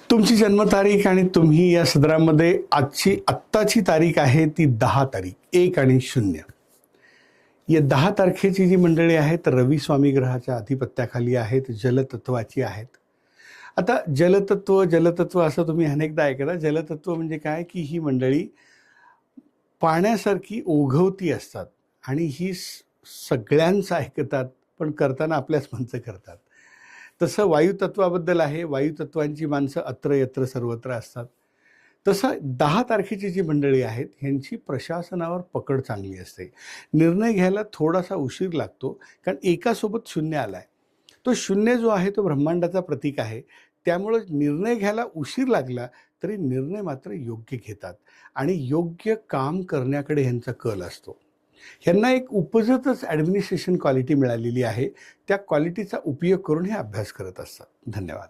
तुमची जन्मतारीख आणि तुम्ही या सदरामध्ये आत्ताची तारीख आहे ती 10 तारीख 1 आणि 0. या 10 तारखेची जी मंडळी आहेत रवी स्वामी ग्रहाच्या अधिपत्याखाली आहेत, जलतत्वाची आहेत. आता जलतत्व असं तुम्ही अनेकदा ऐकता. जलतत्व म्हणजे काय की ही मंडळी पाण्यासारखी ओघवती असतात आणि ही सगळ्यांचं ऐकतात, पण करताना आपल्याच मनचं करतात. तसं वायुतत्वाबद्दल आहे. वायुतत्वांची माणसं अत्र यत्र सर्वत्र असतात. तसं 10 तारखेची जी मंडळी आहेत ह्यांची प्रशासनावर पकड चांगली असते. निर्णय घ्यायला थोडासा उशीर लागतो, कारण एकासोबत शून्य आलाय. तो शून्य जो आहे तो ब्रह्मांडाचा प्रतीक आहे. त्यामुळं निर्णय घ्यायला उशीर लागला तरी निर्णय मात्र योग्य घेतात आणि योग्य काम करण्याकडे ह्यांचा कल असतो. ह्यांना एक उपजतच ॲडमिनिस्ट्रेशन क्वालिटी मिळालेली आहे. त्या क्वालिटीचा उपयोग करून हे अभ्यास करत असतात. धन्यवाद.